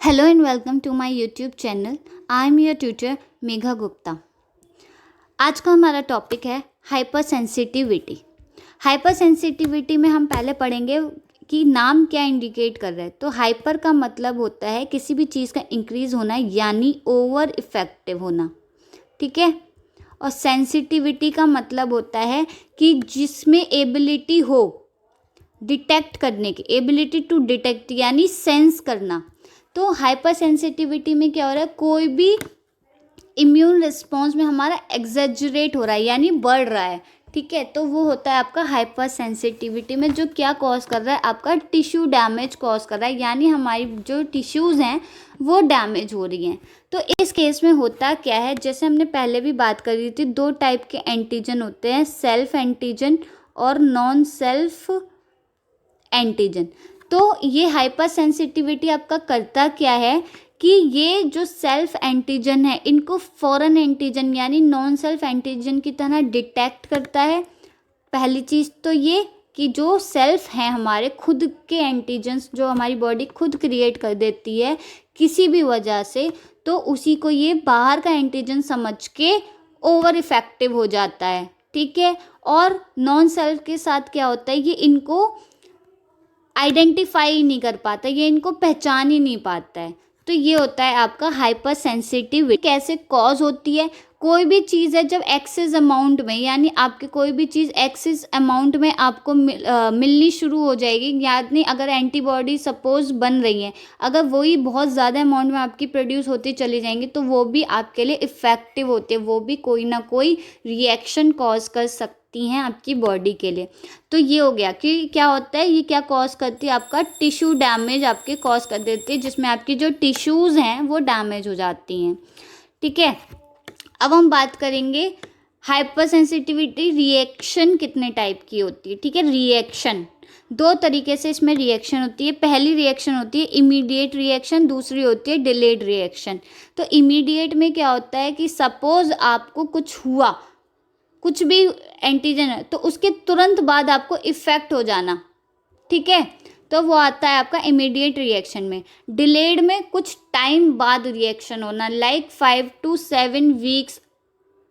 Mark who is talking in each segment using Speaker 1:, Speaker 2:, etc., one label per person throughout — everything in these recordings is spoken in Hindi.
Speaker 1: Hello and welcome to my YouTube channel. I am your tutor Megha Gupta. आज का हमारा टॉपिक है हाइपर सेंसिटिविटी। हाइपर सेंसिटिविटी में हम पहले पढ़ेंगे कि नाम क्या इंडिकेट कर रहा है। तो हाइपर का मतलब होता है किसी भी चीज़ का इंक्रीज होना यानी ओवर इफेक्टिव होना, ठीक है। और सेंसिटिविटी का मतलब होता है कि जिसमें एबिलिटी हो डिटेक्ट करने की, एबिलिटी टू डिटेक्ट यानी सेंस करना। तो हाइपर सेंसिटिविटी में क्या हो रहा है, कोई भी इम्यून रिस्पॉन्स में हमारा एग्जेजरेट हो रहा है यानी बढ़ रहा है, ठीक है। तो वो होता है आपका हाइपर सेंसिटिविटी में, जो क्या कॉज कर रहा है, आपका टिश्यू डैमेज कॉज कर रहा है, यानी हमारी जो टिश्यूज़ हैं वो डैमेज हो रही हैं। तो इस केस में होता क्या है, जैसे हमने पहले भी बात करी थी, दो टाइप के एंटीजन होते हैं, सेल्फ एंटीजन और नॉन सेल्फ एंटीजन। तो ये हाइपर सेंसिटिविटी आपका करता क्या है कि ये जो सेल्फ एंटीजन है इनको फॉरेन एंटीजन यानी नॉन सेल्फ एंटीजन की तरह डिटेक्ट करता है। पहली चीज़ तो ये कि जो सेल्फ हैं हमारे खुद के एंटीजन्स जो हमारी बॉडी खुद क्रिएट कर देती है किसी भी वजह से, तो उसी को ये बाहर का एंटीजन समझ के ओवर इफेक्टिव हो जाता है, ठीक है। और नॉन सेल्फ के साथ क्या होता है, ये इनको आइडेंटिफाई नहीं कर पाता, ये इनको पहचान ही नहीं पाता है। तो ये होता है आपका हाइपर सेंसिटिविटी। कैसे कॉज होती है, कोई भी चीज़ है जब एक्सेस अमाउंट में, यानी आपकी कोई भी चीज़ एक्सेस अमाउंट में आपको मिलनी शुरू हो जाएगी, यानी अगर एंटीबॉडी सपोज बन रही है, अगर वही बहुत ज़्यादा अमाउंट में आपकी प्रोड्यूस होती चली जाएंगी तो वो भी आपके लिए इफ़ेक्टिव होती है, वो भी कोई ना कोई रिएक्शन कॉज कर सकती हैं आपकी बॉडी के लिए। तो ये हो गया कि क्या होता है, ये क्या कॉज करती है, आपका टिश्यू डैमेज आपके कॉज कर देती है, जिसमें आपकी जो टिश्यूज़ हैं वो डैमेज हो जाती हैं, ठीक है। अब हम बात करेंगे हाइपर सेंसिटिविटी रिएक्शन कितने टाइप की होती है, ठीक है। रिएक्शन दो तरीके से इसमें रिएक्शन होती है। पहली रिएक्शन होती है इमीडिएट रिएक्शन, दूसरी होती है डिलेड रिएक्शन। तो इमीडिएट में क्या होता है कि सपोज आपको कुछ हुआ, कुछ भी एंटीजन है, तो उसके तुरंत बाद आपको इफ़ेक्ट हो जाना, ठीक है। तो वो आता है आपका इमीडिएट रिएक्शन में। डिलेड में कुछ टाइम बाद रिएक्शन होना, लाइक 5 to 7 वीक्स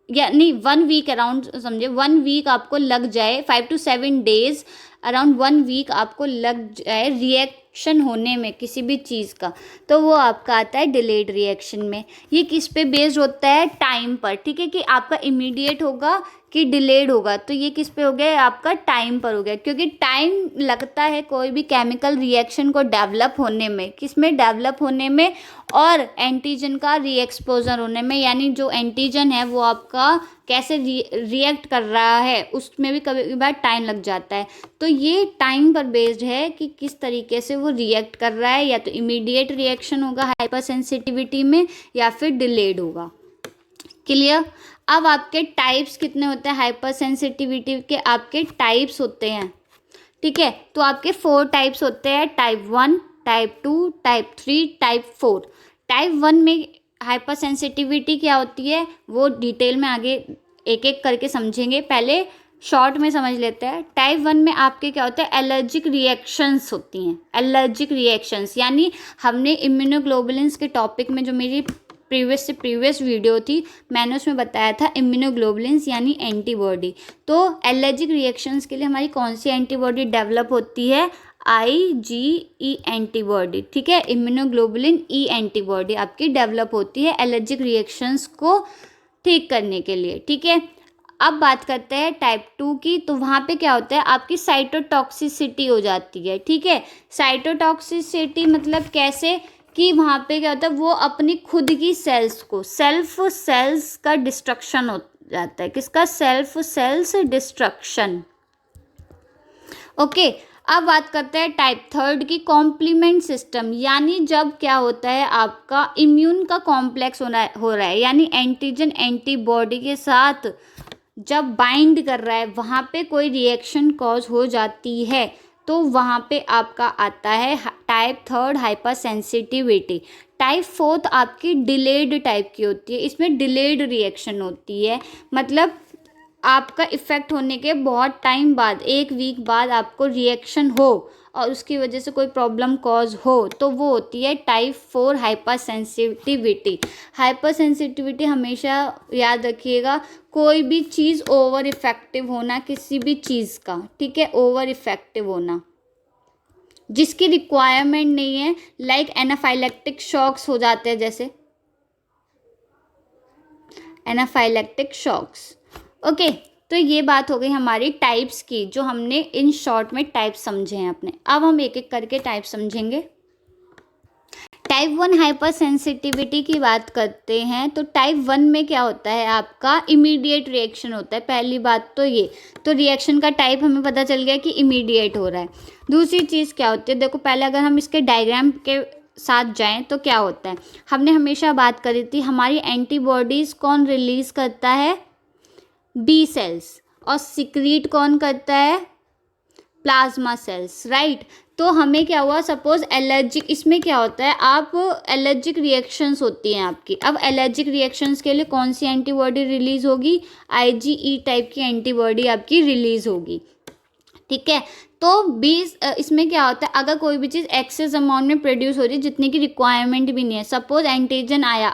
Speaker 1: यानी 1 वीक अराउंड, समझे 1 वीक आपको लग जाए, 5 to 7 डेज अराउंड 1 वीक आपको लग जाए रिएक्शन होने में किसी भी चीज़ का, तो वो आपका आता है डिलेड रिएक्शन में। ये किस पे बेस्ड होता है, टाइम पर, ठीक है, कि आपका इमीडिएट होगा कि डिलेड होगा। तो ये किस पे हो गया, आपका टाइम पर हो गया, क्योंकि टाइम लगता है कोई भी केमिकल रिएक्शन को डेवलप होने में, किस में डेवलप होने में, और एंटीजन का रीएक्सपोजर होने में, यानी जो एंटीजन है वो आपका कैसे रिएक्ट कर रहा है उसमें भी कभी बार टाइम लग जाता है। तो ये टाइम पर बेस्ड है कि किस तरीके से वो रिएक्ट कर रहा है, या तो इमीडिएट रिएक्शन होगा हाइपर सेंसिटिविटी में या फिर डिलेड होगा। क्लियर। अब आपके टाइप्स कितने होते हैं हाइपर सेंसिटिविटी के, आपके टाइप्स होते हैं, ठीक है। तो आपके 4 टाइप्स होते हैं, type 1, type 2, type 3, type 4। Type 1 में हाइपर सेंसिटिविटी क्या होती है वो डिटेल में आगे एक एक करके समझेंगे, पहले शॉर्ट में समझ लेते हैं। टाइप 1 में आपके क्या होता है, एलर्जिक रिएक्शंस होती हैं। एलर्जिक रिएक्शंस यानी हमने इम्यूनोग्लोबुलिन्स के टॉपिक में जो मेरी प्रीवियस वीडियो थी, मैंने उसमें बताया था इम्यूनोग्लोबुलिन्स यानी एंटीबॉडी। तो एलर्जिक रिएक्शंस के लिए हमारी कौन सी एंटीबॉडी डेवलप होती है, IgE एंटीबॉडी, ठीक है। इम्यूनोग्लोबुलिन ई एंटीबॉडी आपकी डेवलप होती है एलर्जिक रिएक्शंस को ठीक करने के लिए, ठीक है। अब बात करते हैं टाइप 2 की। तो वहाँ पे क्या होता है, आपकी साइटोटॉक्सिसिटी हो जाती है, ठीक है। साइटोटॉक्सिसिटी मतलब कैसे कि वहाँ पे क्या होता है, वो अपनी खुद की सेल्स को, सेल्फ सेल्स का डिस्ट्रक्शन हो जाता है, किसका, सेल्फ सेल्स डिस्ट्रक्शन, ओके। अब बात करते हैं टाइप 3 की, कॉम्प्लीमेंट सिस्टम, यानी जब क्या होता है आपका इम्यून का कॉम्प्लेक्स हो रहा है, यानी एंटीजन एंटीबॉडी के साथ जब बाइंड कर रहा है, वहाँ पे कोई रिएक्शन कॉज हो जाती है, तो वहाँ पे आपका आता है टाइप 3 हाइपर सेंसिटिविटी। टाइप 4 आपकी डिलेड टाइप की होती है, इसमें डिलेड रिएक्शन होती है, मतलब आपका इफ़ेक्ट होने के बहुत टाइम बाद, 1 वीक बाद आपको रिएक्शन हो, और उसकी वजह से कोई प्रॉब्लम कॉज हो तो वो होती है type 4 hyper sensitivity. Hyper sensitivity हमेशा याद रखिएगा, कोई भी चीज़ ओवर इफेक्टिव होना किसी भी चीज़ का, ठीक है, ओवर इफेक्टिव होना जिसकी रिक्वायरमेंट नहीं है, लाइक एनाफाइलेक्टिक शॉक्स हो जाते हैं, जैसे एनाफाइलेक्टिक शॉक्स। ओके, तो ये बात हो गई हमारी टाइप्स की, जो हमने इन शॉर्ट में टाइप्स समझे हैं अपने। अब हम एक एक करके टाइप समझेंगे। टाइप 1 हाइपर सेंसिटिविटी की बात करते हैं तो टाइप 1 में क्या होता है, आपका इमीडिएट रिएक्शन होता है। पहली बात तो ये, तो रिएक्शन का टाइप हमें पता चल गया कि इमीडिएट हो रहा है। दूसरी चीज़ क्या होती है, देखो पहले अगर हम इसके डायग्राम के साथ जाएं तो क्या होता है, हमने हमेशा बात करी थी हमारी एंटीबॉडीज़ कौन रिलीज़ करता है, बी सेल्स, और सिक्रीट कौन करता है, प्लाज्मा सेल्स, राइट। तो हमें क्या हुआ, सपोज एलर्जिक, इसमें क्या होता है, आप एलर्जिक रिएक्शंस होती हैं आपकी। अब एलर्जिक रिएक्शंस के लिए कौन सी एंटीबॉडी रिलीज होगी, IgE टाइप की एंटीबॉडी आपकी रिलीज होगी, ठीक है। तो 20 इसमें क्या होता है, अगर कोई भी चीज़ एक्सेस अमाउंट में प्रोड्यूस हो रही है जितने की रिक्वायरमेंट भी नहीं है, सपोज एंटीजन आया,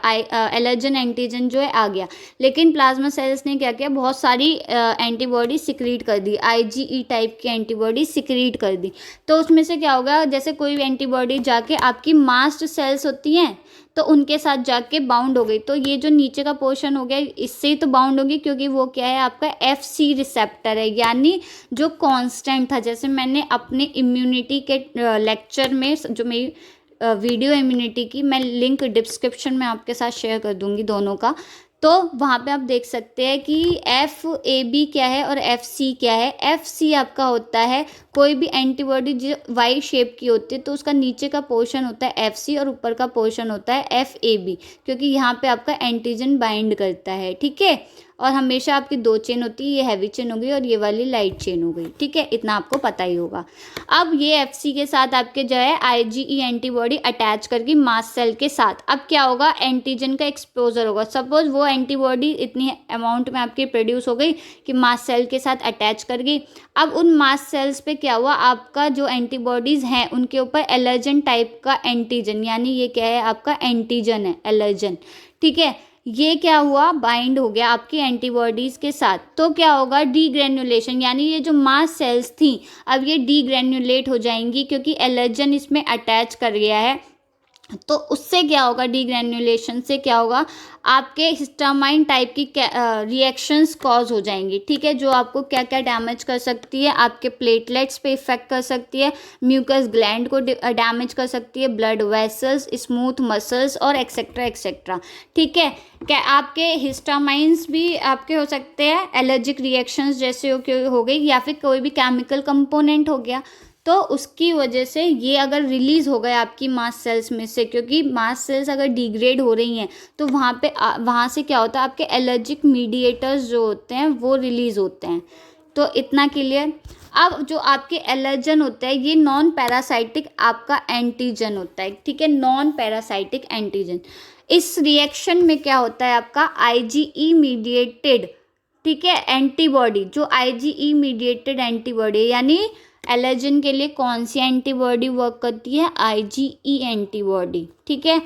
Speaker 1: एलर्जन एंटीजन जो है आ गया, लेकिन प्लाज्मा सेल्स ने क्या किया, बहुत सारी एंटीबॉडी सिक्रीट कर दी, IgE टाइप की एंटीबॉडी सिक्रीट कर दी। तो उसमें से क्या होगा, जैसे कोई एंटीबॉडी जाके आपकी मास्ट सेल्स होती हैं तो उनके साथ जाके बाउंड हो गई, तो ये जो नीचे का पोर्शन हो गया इससे ही तो बाउंड होगी, क्योंकि वो क्या है, आपका FC रिसेप्टर है, यानी जो कांस्टेंट था। जैसे मैंने अपने इम्यूनिटी के लेक्चर में, जो मेरी वीडियो इम्यूनिटी की, मैं लिंक डिस्क्रिप्शन में आपके साथ शेयर कर दूंगी दोनों का, तो वहाँ पे आप देख सकते हैं कि FAB क्या है और FC क्या है। FC आपका होता है कोई भी एंटीबॉडी जो वाई शेप की होती है तो उसका नीचे का पोर्शन होता है FC और ऊपर का पोर्शन होता है FAB, क्योंकि यहाँ पे आपका एंटीजन बाइंड करता है, ठीक है। और हमेशा आपकी 2 चेन होती है, ये हैवी चेन हो गई और ये वाली लाइट चेन हो गई, ठीक है, इतना आपको पता ही होगा। अब ये FC के साथ आपके जो है IgE एंटीबॉडी अटैच करके मास्ट सेल के साथ, अब क्या होगा, एंटीजन का एक्सपोजर होगा। सपोज वो एंटीबॉडी इतनी अमाउंट में आपकी प्रोड्यूस हो गई कि मास्ट सेल के साथ अटैच कर गई। अब उन मास्ट सेल्स पे क्या हुआ, आपका जो एंटीबॉडीज़ हैं उनके ऊपर एलर्जन टाइप का एंटीजन, यानी ये क्या है, आपका एंटीजन है, एलर्जन, ठीक है, ये क्या हुआ, बाइंड हो गया आपकी एंटीबॉडीज़ के साथ। तो क्या होगा, डीग्रेन्युलेशन, यानी ये जो मास्ट सेल्स थी अब ये डीग्रेन्युलेट हो जाएंगी, क्योंकि एलर्जन इसमें अटैच कर गया है। तो उससे क्या होगा, डीग्रेन्युलेशन से क्या होगा, आपके हिस्टामाइन टाइप की रिएक्शंस कॉज हो जाएंगी, ठीक है, जो आपको क्या क्या डैमेज कर सकती है, आपके प्लेटलेट्स पे इफेक्ट कर सकती है, म्यूकस ग्लैंड को डैमेज कर सकती है, ब्लड वेसल्स, स्मूथ मसल्स और एक्सेट्रा एक्सेट्रा, ठीक है। क्या आपके हिस्टामाइंस भी आपके हो सकते हैं, एलर्जिक रिएक्शंस जैसे हो गई, या फिर कोई भी केमिकल कंपोनेंट हो गया, तो उसकी वजह से ये अगर रिलीज़ हो गए आपकी मास्ट सेल्स में से, क्योंकि मास्ट सेल्स अगर डिग्रेड हो रही हैं तो वहाँ से क्या होता है, आपके एलर्जिक मीडिएटर्स जो होते हैं वो रिलीज़ होते हैं। तो इतना क्लियर। अब जो आपके एलर्जन होता है ये नॉन पैरासाइटिक आपका एंटीजन होता है, ठीक है, नॉन पैरासाइटिक एंटीजन। इस रिएक्शन में क्या होता है, आपका IgE मीडिएटेड, ठीक है, एंटीबॉडी, जो IgE मीडिएटेड एंटीबॉडी, यानी एलर्जन के लिए कौन सी एंटीबॉडी वर्क करती है, IgE एंटीबॉडी, ठीक है।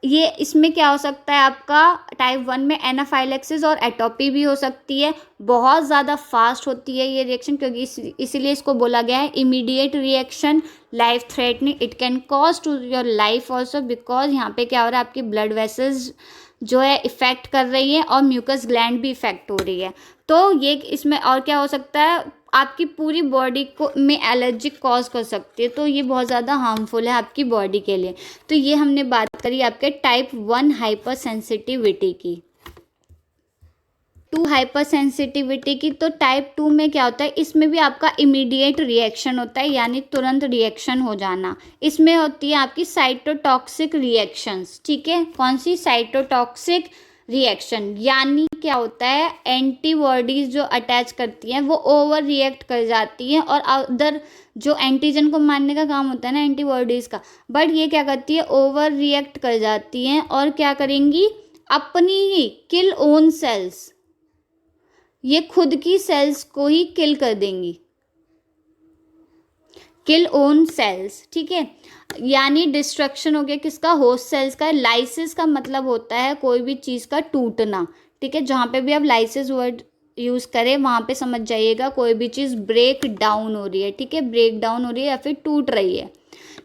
Speaker 1: ये इसमें क्या हो सकता है, आपका टाइप 1 में एनाफाइलेक्सिस और एटोपी भी हो सकती है। बहुत ज़्यादा फास्ट होती है ये रिएक्शन, क्योंकि इसीलिए इसको बोला गया है immediate reaction, life threatening, it can cause to your life also, because यहाँ पे क्या हो रहा है, आपकी ब्लड वेसल्स जो है इफेक्ट कर रही है और म्यूकस ग्लैंड भी इफेक्ट हो रही है। तो ये इसमें और क्या हो सकता है, आपकी पूरी बॉडी को में एलर्जिक कॉज कर सकती है, तो ये बहुत ज़्यादा हार्मफुल है आपकी बॉडी के लिए। तो ये हमने बात करी आपके टाइप 1 हाइपर सेंसिटिविटी की। 2 हाइपर सेंसिटिविटी की, तो टाइप 2 में क्या होता है, इसमें भी आपका इमीडिएट रिएक्शन होता है, यानी तुरंत रिएक्शन हो जाना। इसमें होती है आपकी साइटोटॉक्सिक रिएक्शंस, ठीक है, कौन सी, साइटोटॉक्सिक रिएक्शन, यानी क्या होता है, एंटीबॉडीज जो अटैच करती हैं वो ओवर रिएक्ट कर जाती हैं, और अदर जो एंटीजन को मारने का काम होता है ना एंटीबॉडीज़ का, बट ये क्या करती है, ओवर रिएक्ट कर जाती हैं और क्या करेंगी, अपनी ही किल ओन सेल्स, ये खुद की सेल्स को ही किल कर देंगी, किल ओन सेल्स, ठीक है। यानी डिस्ट्रक्शन हो गया किसका, होस्ट सेल्स का। लाइसिस का मतलब होता है कोई भी चीज़ का टूटना, ठीक है। जहाँ पे भी आप लाइसिस वर्ड यूज़ करें वहाँ पे समझ जाइएगा कोई भी चीज़ ब्रेक डाउन हो रही है, ठीक है, ब्रेक डाउन हो रही है या फिर टूट रही है,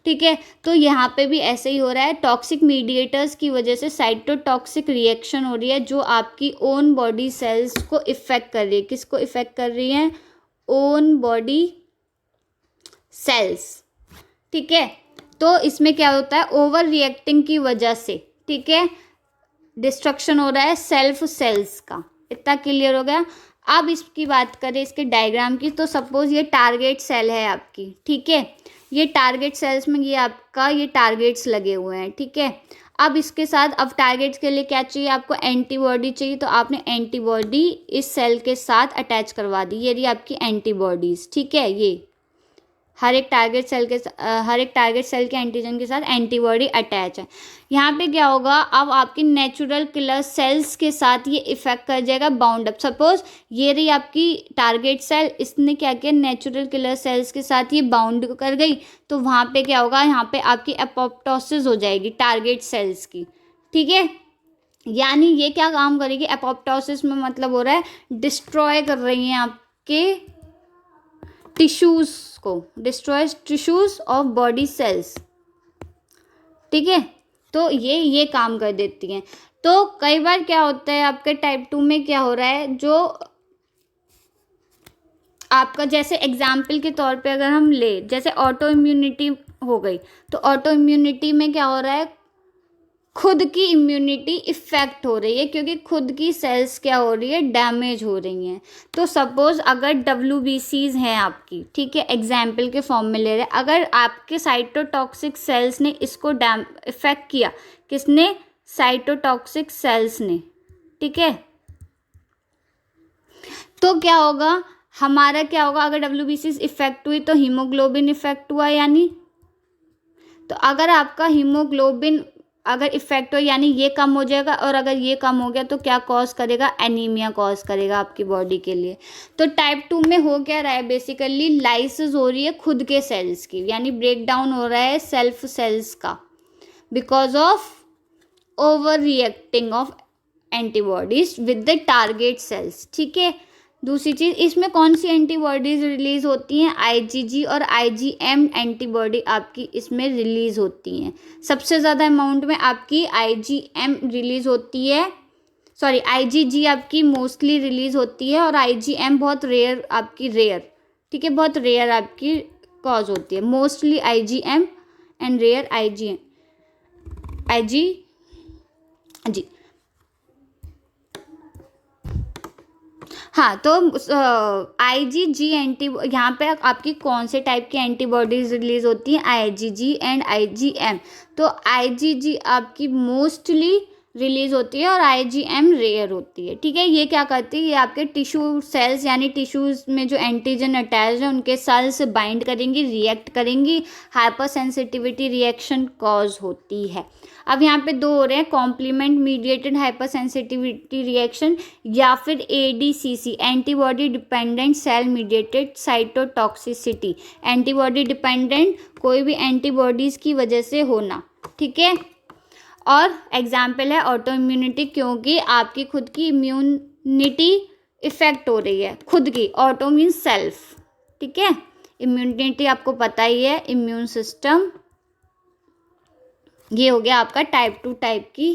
Speaker 1: ठीक है। तो यहाँ पे भी ऐसे ही हो रहा है, टॉक्सिक मीडिएटर्स की वजह से साइटोटॉक्सिक रिएक्शन हो रही है जो आपकी ओन बॉडी सेल्स को इफेक्ट कर रही है। किसको इफेक्ट कर रही है, ओन बॉडी सेल्स, ठीक है। तो इसमें क्या होता है, ओवर रिएक्टिंग की वजह से, ठीक है, डिस्ट्रक्शन हो रहा है सेल्फ सेल्स का। इतना क्लियर हो गया। अब इसकी बात करें इसके डायग्राम की, तो सपोज ये टारगेट सेल है आपकी, ठीक है। ये टारगेट सेल्स में ये आपका ये टारगेट्स लगे हुए हैं, ठीक है। अब इसके साथ अब टारगेट्स के लिए क्या चाहिए आपको, एंटीबॉडी चाहिए। तो आपने एंटीबॉडी इस सेल के साथ अटैच करवा दी, ये रही आपकी एंटीबॉडीज, ठीक है। ये हर एक टारगेट सेल के एंटीजन के साथ एंटीबॉडी अटैच है। यहाँ पे क्या होगा, अब आपकी नेचुरल किलर सेल्स के साथ ये इफेक्ट कर जाएगा, बाउंड अप। सपोज ये रही आपकी टारगेट सेल, इसने क्या किया, नेचुरल किलर सेल्स के साथ ये बाउंड कर गई। तो वहाँ पे क्या होगा, यहाँ पे आपकी एपोप्टोसिस हो जाएगी टारगेट सेल्स की, ठीक है। यानी ये क्या काम करेगी, एपोप्टोसिस में मतलब हो रहा है डिस्ट्रॉय कर रही हैं आपके टिश्यूज को, destroys tissues of body cells, ठीक है। तो ये काम कर देती हैं। तो कई बार क्या होता है आपके टाइप 2 में क्या हो रहा है, जो आपका जैसे एग्जाम्पल के तौर पे अगर हम ले, जैसे ऑटो इम्यूनिटी हो गई, तो ऑटो इम्यूनिटी में क्या हो रहा है, खुद की इम्यूनिटी इफेक्ट हो रही है क्योंकि खुद की सेल्स क्या हो रही है, डैमेज हो रही हैं। तो सपोज अगर WBCs हैं आपकी, ठीक है, एग्जाम्पल के फॉर्म में ले रहे हैं, अगर आपके साइटोटॉक्सिक सेल्स ने इसको इफेक्ट किया, किसने, साइटोटॉक्सिक सेल्स ने, ठीक है। तो क्या होगा, हमारा क्या होगा, अगर WBCs इफेक्ट हुई तो हीमोग्लोबिन इफेक्ट हुआ, यानी तो अगर आपका हीमोग्लोबिन अगर इफेक्ट हो यानी ये कम हो जाएगा, और अगर ये कम हो गया तो क्या कॉज करेगा, एनीमिया कॉज करेगा आपकी बॉडी के लिए। तो टाइप 2 में हो क्या रहा है, बेसिकली लाइसिस हो रही है खुद के सेल्स की, यानी ब्रेक डाउन हो रहा है सेल्फ सेल्स का, because of overreacting of antibodies with the target cells, ठीक है। दूसरी चीज़, इसमें कौन सी एंटीबॉडीज रिलीज होती हैं, IgG और IgM एंटीबॉडी आपकी इसमें रिलीज होती हैं। सबसे ज़्यादा अमाउंट में आपकी IgM रिलीज होती है, सॉरी IgG आपकी मोस्टली रिलीज होती है, और IgM बहुत रेयर आपकी, रेयर, ठीक है, बहुत रेयर आपकी कॉज होती है। Mostly IgM and rare IG G. हाँ, तो IgG यहाँ पे आपकी कौन से टाइप की एंटीबॉडीज रिलीज होती हैं, IgG एंड IgM। तो IgG आपकी मोस्टली रिलीज होती है और IgM रेयर होती है, ठीक है। ये क्या करती है, ये आपके टिश्यू सेल्स यानी टिश्यूज में जो एंटीजन अटैच है उनके सेल्स से बाइंड करेंगी, रिएक्ट करेंगी, हाइपर सेंसिटिविटी रिएक्शन कॉज होती है। अब यहाँ पे दो हो रहे हैं, complement mediated hypersensitivity reaction या फिर ADCC, antibody dependent cell mediated cytotoxicity. Antibody dependent कोई भी एंटीबॉडीज़ की वजह से होना, ठीक है। और एग्जाम्पल है ऑटो इम्यूनिटी, क्योंकि आपकी खुद की इम्यूनिटी इफेक्ट हो रही है, खुद की, ऑटो मीन सेल्फ, ठीक है। इम्यूनिटी आपको पता ही है, इम्यून सिस्टम। ये हो गया आपका टाइप 2 टाइप की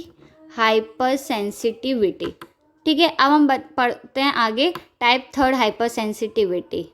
Speaker 1: हाइपर सेंसिटिविटी, ठीक है। अब हम पढ़ते हैं आगे टाइप 3 हाइपर सेंसिटिविटी।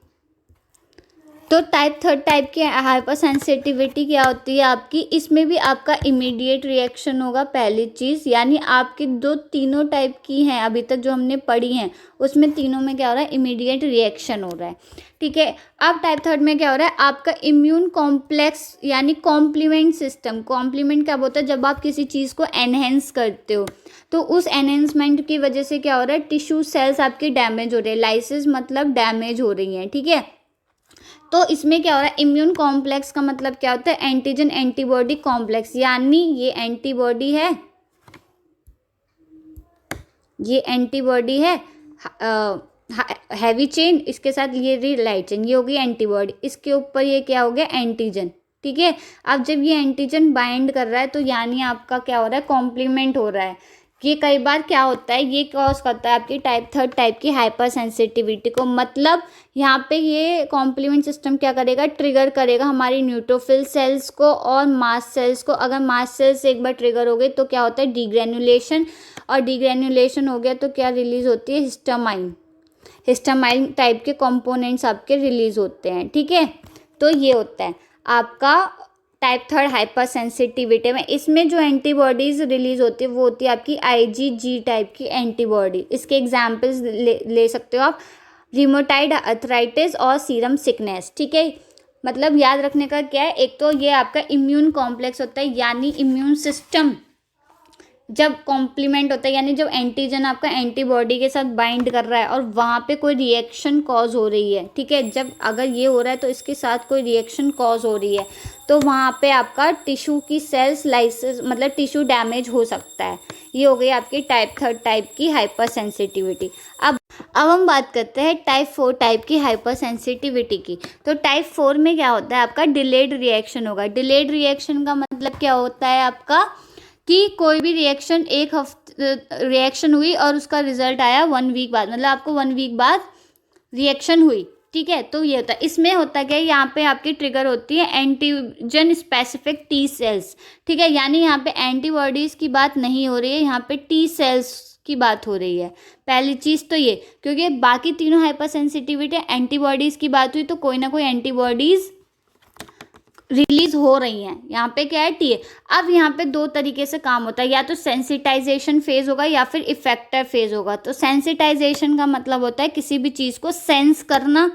Speaker 1: तो टाइप 3 टाइप की हाइपर सेंसिटिविटी क्या होती है आपकी, इसमें भी आपका इमीडिएट रिएक्शन होगा पहली चीज़, यानी आपकी जो तीनों टाइप की हैं अभी तक जो हमने पढ़ी हैं उसमें तीनों में क्या हो रहा है, इमीडिएट रिएक्शन हो रहा है, ठीक है। अब टाइप 3 में क्या हो रहा है, आपका इम्यून कॉम्प्लेक्स यानी कॉम्प्लीमेंट सिस्टम। कॉम्प्लीमेंट क्या होता है, जब आप किसी चीज़ को एनहेंस करते हो तो उस एनहेंसमेंट की वजह से क्या हो रहा है, टिश्यू सेल्स आपकी डैमेज हो रहे हैं, लाइसिस मतलब डैमेज हो रही हैं, ठीक है। तो इसमें क्या हो रहा है, इम्यून कॉम्प्लेक्स का मतलब क्या होता है, एंटीजन एंटीबॉडी कॉम्प्लेक्स, यानी ये एंटीबॉडी है, ये एंटीबॉडी है हैवी चेन, इसके साथ ये रही लाइट चेन, ये हो गई एंटीबॉडी, इसके ऊपर ये क्या हो गया एंटीजन। ठीक है, अब जब ये एंटीजन बाइंड कर रहा है तो यानी आपका क्या हो रहा है कॉम्प्लीमेंट हो रहा है। ये कई बार क्या होता है, ये कॉज करता है आपकी टाइप 3 टाइप की हाइपर सेंसिटिविटी को। मतलब यहाँ पे ये कॉम्प्लीमेंट सिस्टम क्या करेगा, ट्रिगर करेगा हमारी न्यूट्रोफिल सेल्स को और मास्ट सेल्स को। अगर मास्ट सेल्स एक बार ट्रिगर हो गई तो क्या होता है डीग्रेनुलेशन, और डीग्रेनुलेशन हो गया तो क्या रिलीज होती है हिस्टामाइन। हिस्टामाइन टाइप के कंपोनेंट्स आपके रिलीज होते हैं। ठीक है, तो ये होता है आपका टाइप 3 हाइपर सेंसिटिविटी में। इसमें जो एंटीबॉडीज रिलीज होती है वो होती है आपकी IgG टाइप की एंटीबॉडी। इसके एग्जाम्पल्स ले सकते हो आप, रिमोटाइड अर्थराइटिस और सीरम सिकनेस। ठीक है, मतलब याद रखने का क्या है, एक तो ये आपका इम्यून कॉम्प्लेक्स होता है, यानी इम्यून सिस्टम जब कॉम्प्लीमेंट होता है, यानी जब एंटीजन आपका एंटीबॉडी के साथ बाइंड कर रहा है और वहाँ पे कोई रिएक्शन कॉज हो रही है। ठीक है, जब अगर ये हो रहा है तो इसके साथ कोई रिएक्शन कॉज हो रही है तो वहाँ पे आपका टिश्यू की सेल्स लाइसिस मतलब टिश्यू डैमेज हो सकता है। ये हो गई आपकी टाइप 3 टाइप की हाइपर सेंसिटिविटी। अब हम बात करते हैं टाइप 4 टाइप की हाइपर सेंसिटिविटी की। तो टाइप 4 में क्या होता है आपका डिलेड रिएक्शन होगा। डिलेड रिएक्शन का मतलब क्या होता है आपका कि कोई भी रिएक्शन एक हफ्ते रिएक्शन हुई और उसका रिजल्ट आया 1 वीक बाद, मतलब आपको 1 वीक बाद रिएक्शन हुई। ठीक है, तो ये होता है। इसमें होता क्या है, यहाँ पे आपकी ट्रिगर होती है एंटीजन स्पेसिफिक टी सेल्स। ठीक है, यानी यहाँ पे एंटीबॉडीज़ की बात नहीं हो रही है, यहाँ पे टी सेल्स की बात हो रही है। पहली चीज़ तो ये, क्योंकि बाकी तीनों हाइपर सेंसिटिविटी एंटीबॉडीज़ की बात हुई तो कोई ना कोई एंटीबॉडीज़ रिलीज हो रही हैं। यहाँ पे क्या है टी है। अब यहाँ पे 2 तरीके से काम होता है, या तो सेंसिटाइजेशन फेज होगा या फिर इफेक्टर फेज होगा। तो सेंसिटाइजेशन का मतलब होता है किसी भी चीज़ को सेंस करना।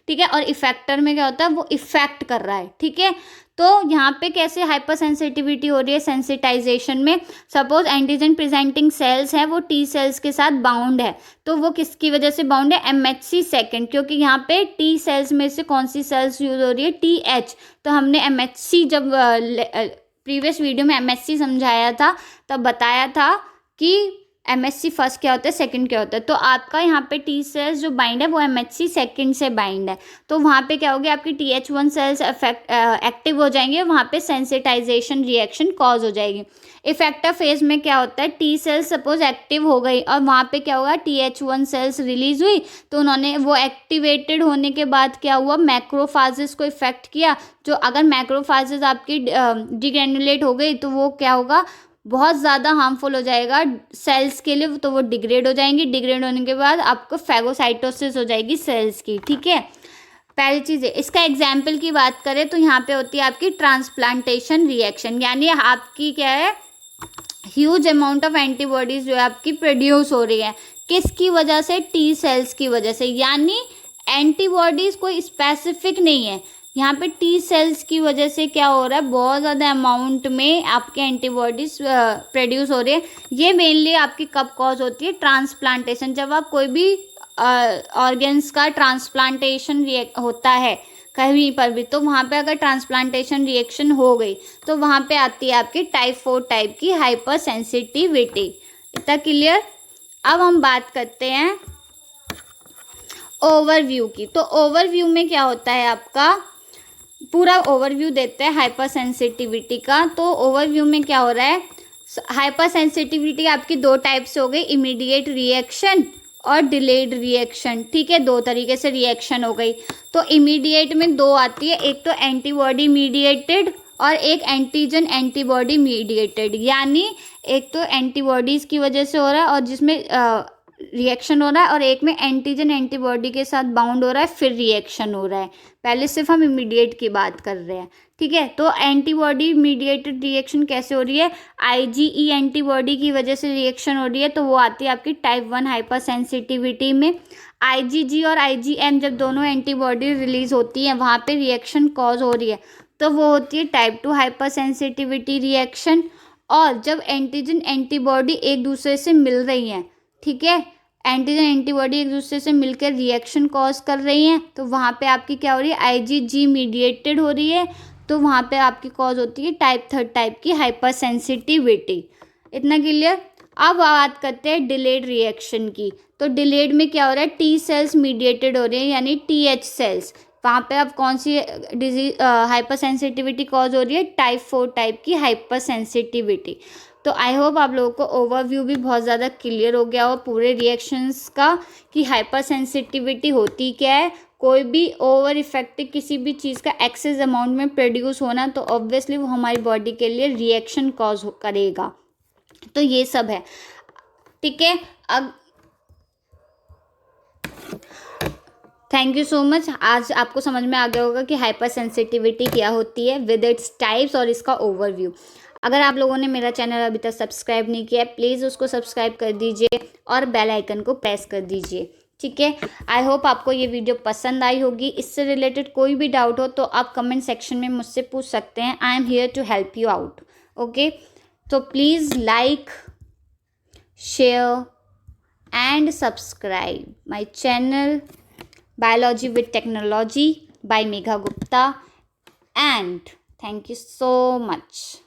Speaker 1: ठीक है, और इफेक्टर में क्या होता है वो इफेक्ट कर रहा है। ठीक है, तो यहाँ पे कैसे हाइपर सेंसिटिविटी हो रही है सेंसिटाइजेशन में, सपोज एंटीजन प्रेजेंटिंग सेल्स है वो टी सेल्स के साथ बाउंड है, तो वो किसकी वजह से बाउंड है MHC सेकेंड, क्योंकि यहाँ पे टी सेल्स में से कौन सी सेल्स यूज हो रही है TH। तो हमने MHC जब प्रीवियस वीडियो में MHC समझाया था तब बताया था कि MHC फर्स्ट क्या होता है सेकंड क्या होता है। तो आपका यहाँ पे टी सेल्स जो बाइंड है वो MHC सेकंड से बाइंड है, तो वहाँ पे क्या होगी आपकी TH1 सेल्स एक्टिव हो जाएंगे, वहाँ पे सेंसिटाइजेशन रिएक्शन कॉज हो जाएगी। इफेक्टर फेज में क्या होता है टी सेल्स सपोज एक्टिव हो गई और वहाँ पे क्या होगा TH1 सेल्स रिलीज हुई, तो उन्होंने वो एक्टिवेटेड होने के बाद क्या हुआ मैक्रोफाजेस को इफेक्ट किया। जो अगर मैक्रोफाजेस आपकी डिग्रेनुलेट हो गई तो वो क्या होगा बहुत ज़्यादा हार्मफुल हो जाएगा सेल्स के लिए, तो वो डिग्रेड हो जाएंगी। डिग्रेड होने के बाद आपको फैगोसाइटोसिस हो जाएगी सेल्स की। ठीक है, पहली चीज़ है। इसका एग्जाम्पल की बात करें तो यहाँ पे होती है आपकी ट्रांसप्लांटेशन रिएक्शन, यानी आपकी क्या है ह्यूज अमाउंट ऑफ एंटीबॉडीज जो है आपकी प्रोड्यूस हो रही है, किसकी वजह से टी सेल्स की वजह से। यानी एंटीबॉडीज़ कोई स्पेसिफिक नहीं है, यहाँ पे टी सेल्स की वजह से क्या हो रहा है बहुत ज़्यादा अमाउंट में आपके एंटीबॉडीज प्रोड्यूस हो रही है। ये मेनली आपकी कब कॉज होती है ट्रांसप्लांटेशन, जब आप कोई भी ऑर्गन्स का ट्रांसप्लांटेशन होता है कहीं पर भी, तो वहाँ पे अगर ट्रांसप्लांटेशन रिएक्शन हो गई तो वहाँ पे आती है आपकी टाइप 4 टाइप की हाइपर सेंसिटिविटी। इतना क्लियर। अब हम बात करते हैं ओवरव्यू की। तो ओवरव्यू में क्या होता है आपका पूरा ओवरव्यू देते हैं हाइपर सेंसिटिविटी का। तो ओवरव्यू में क्या हो रहा है हाइपर सेंसिटिविटी आपकी 2 टाइप से हो गई, इमीडिएट रिएक्शन और डिलेड रिएक्शन। ठीक है, 2 तरीके से रिएक्शन हो गई। तो इमीडिएट में 2 आती है, एक तो एंटीबॉडी मीडिएटेड और एक एंटीजन एंटीबॉडी मीडिएटेड। यानी एक तो एंटीबॉडीज़ की वजह से हो रहा है और जिसमें रिएक्शन हो रहा है, और एक में एंटीजन एंटीबॉडी के साथ बाउंड हो रहा है फिर रिएक्शन हो रहा है। पहले सिर्फ हम इमीडिएट की बात कर रहे हैं। ठीक है, तो एंटीबॉडी मीडिएटेड रिएक्शन कैसे हो रही है IgE एंटीबॉडी की वजह से रिएक्शन हो रही है, तो वो आती है आपकी टाइप 1 हाइपर सेंसिटिविटी में। IgG और IgM जब दोनों एंटीबॉडी रिलीज होती हैं वहाँ पे रिएक्शन कॉज हो रही है, तो वो होती है टाइप 2 हाइपर सेंसिटिविटी रिएक्शन। और जब एंटीजन एंटीबॉडी एक दूसरे से मिल रही हैं, ठीक है, एंटीजन एंटीबॉडी एक दूसरे से मिलकर रिएक्शन कॉज कर रही हैं, तो वहाँ पे आपकी क्या हो रही है IgG मीडिएटेड हो रही है, तो वहाँ पे आपकी कॉज होती है टाइप 3 टाइप की हाइपर सेंसिटिविटी। इतना क्लियर। अब बात करते हैं डिलेड रिएक्शन की। तो डिलेड में क्या हो रहा है, टी सेल्स मीडिएटेड हो रहे हैं यानी TH सेल्स। वहाँ पे अब कौन सी डिजीज हाइपर सेंसिटिविटी कॉज हो रही है, टाइप 4 टाइप की हाइपर सेंसिटिविटी। तो आई होप आप लोगों को ओवरव्यू भी बहुत ज़्यादा क्लियर हो गया हो पूरे रिएक्शंस का कि हाइपर सेंसिटिविटी होती क्या है। कोई भी ओवर इफेक्टिव किसी भी चीज़ का एक्सेस अमाउंट में प्रोड्यूस होना तो ऑब्वियसली वो हमारी बॉडी के लिए रिएक्शन कॉज करेगा। तो ये सब है, ठीक है। अब थैंक यू सो मच। आज आपको समझ में आ गया होगा कि हाइपर सेंसिटिविटी क्या होती है विद इट्स टाइप्स और इसका ओवरव्यू। अगर आप लोगों ने मेरा चैनल अभी तक सब्सक्राइब नहीं किया है, प्लीज़ उसको सब्सक्राइब कर दीजिए और बेल आइकन को प्रेस कर दीजिए, ठीक है। आई होप आपको ये वीडियो पसंद आई होगी। इससे रिलेटेड कोई भी डाउट हो तो आप कमेंट सेक्शन में मुझसे पूछ सकते हैं। I am here to help you out, okay. तो please like, share and subscribe my channel Biology with Technology by Megha Gupta, and thank you so much.